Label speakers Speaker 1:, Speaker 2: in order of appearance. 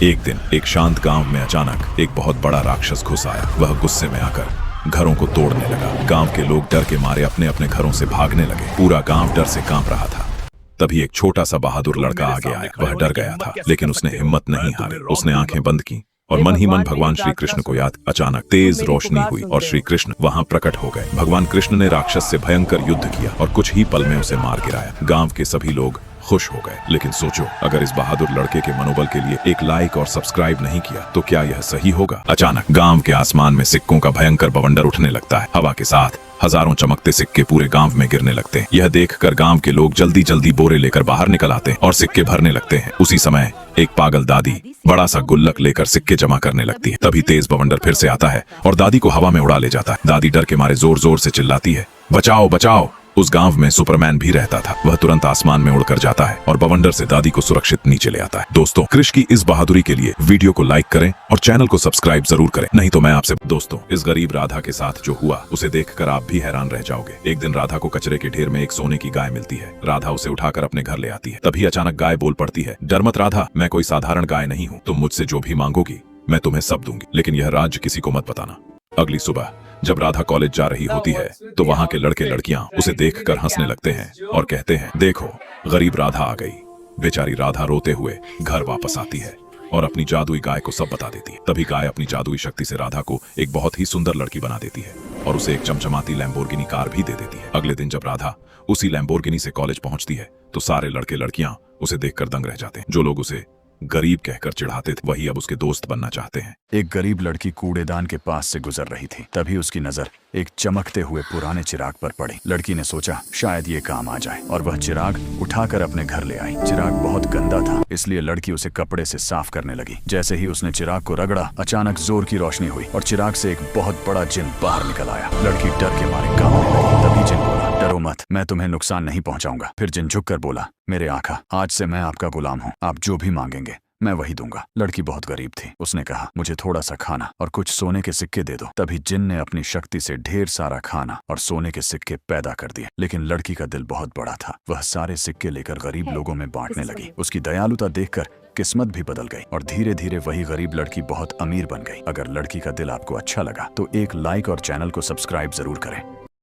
Speaker 1: एक दिन एक शांत गांव में अचानक एक बहुत बड़ा राक्षस घुस आया। वह गुस्से में आकर घरों को तोड़ने लगा। गांव के लोग डर के मारे अपने अपने घरों से भागने लगे। पूरा गांव डर से कांप रहा था। तभी एक छोटा सा बहादुर लड़का आगे आया। वह डर गया था, लेकिन उसने हिम्मत नहीं हारी। उसने आंखें बंद की और मन ही मन भगवान श्री कृष्ण को याद। अचानक तेज रोशनी हुई और श्री कृष्ण वहां प्रकट हो गए। भगवान कृष्ण ने राक्षस से भयंकर युद्ध किया और कुछ ही पल में उसे मार गिराया। गांव के सभी लोग खुश हो गए। लेकिन सोचो, अगर इस बहादुर लड़के के मनोबल के लिए एक लाइक और सब्सक्राइब नहीं किया तो क्या यह सही होगा? अचानक गांव के आसमान में सिक्कों का भयंकर बवंडर उठने लगता है। हवा के साथ हजारों चमकते सिक्के पूरे गांव में गिरने लगते हैं। यह देखकर गांव के लोग जल्दी जल्दी बोरे लेकर बाहर निकल आते हैं और सिक्के भरने लगते हैं। उसी समय एक पागल दादी बड़ा सा गुल्लक लेकर सिक्के जमा करने लगती है। तभी तेज बवंडर फिर से आता है और दादी को हवा में उड़ा ले जाता है। दादी डर के मारे जोर जोर से चिल्लाती है, बचाओ बचाओ। उस गांव में सुपरमैन भी रहता था। वह तुरंत आसमान में उड़कर जाता है और बवंडर से दादी को सुरक्षित नीचे ले आता है। दोस्तों, कृष की इस बहादुरी के लिए वीडियो को लाइक करें और चैनल को सब्सक्राइब जरूर करें, नहीं तो मैं आपसे। दोस्तों, इस गरीब राधा के साथ जो हुआ उसे देखकर आप भी हैरान रह जाओगे। एक दिन राधा को कचरे के ढेर में एक सोने की गाय मिलती है। राधा उसे उठाकर अपने घर ले आती है। तभी अचानक गाय बोल पड़ती है, डर मत राधा, मैं कोई साधारण गाय नहीं हूँ। तुम मुझसे जो भी मांगोगी मैं तुम्हें सब दूंगी, लेकिन यह राज किसी को मत बताना। अगली सुबह जब राधा कॉलेज जा रही होती है तो वहां के लड़के लड़कियां उसे देखकर हंसने लगते हैं और कहते हैं, देखो गरीब राधा आ गई। बेचारी राधा रोते हुए घर वापस आती है और अपनी जादुई गाय को सब बता देती है। तभी गाय अपनी जादुई शक्ति से राधा को एक बहुत ही सुंदर लड़की बना देती है और उसे एक चमचमाती लैम्बोर्गिनी कार भी दे देती है। अगले दिन जब राधा उसी लैम्बोर्गिनी से कॉलेज पहुंचती है तो सारे लड़के लड़कियां उसे देखकर दंग रह जाते हैं। जो लोग उसे गरीब कहकर चिढ़ाते थे वही अब उसके दोस्त बनना चाहते हैं।
Speaker 2: एक गरीब लड़की कूड़ेदान के पास से गुजर रही थी। तभी उसकी नजर एक चमकते हुए पुराने चिराग पर पड़ी। लड़की ने सोचा शायद ये काम आ जाए और वह चिराग उठाकर अपने घर ले आई। चिराग बहुत गंदा था, इसलिए लड़की उसे कपड़े से साफ करने लगी। जैसे ही उसने चिराग को रगड़ा, अचानक जोर की रोशनी हुई और चिराग से एक बहुत बड़ा जिन बाहर निकल आया। लड़की डर के मारे कांपने लगी। तभी जिन बोला, डरो मत, मैं तुम्हें नुकसान नहीं पहुंचाऊंगा। फिर जिन झुककर बोला, मेरे आका, आज से मैं आपका गुलाम हूँ, आप जो भी मांगेंगे मैं वही दूंगा। लड़की बहुत गरीब थी। उसने कहा, मुझे थोड़ा सा खाना और कुछ सोने के सिक्के दे दो। तभी जिन ने अपनी शक्ति से ढेर सारा खाना और सोने के सिक्के पैदा कर दिए। लेकिन लड़की का दिल बहुत बड़ा था। वह सारे सिक्के लेकर गरीब लोगों में बांटने लगी। उसकी दयालुता देखकर किस्मत भी बदल गई और धीरे धीरे वही गरीब लड़की बहुत अमीर बन गई। अगर लड़की का दिल आपको अच्छा लगा तो एक लाइक और चैनल को सब्सक्राइब जरूर करें।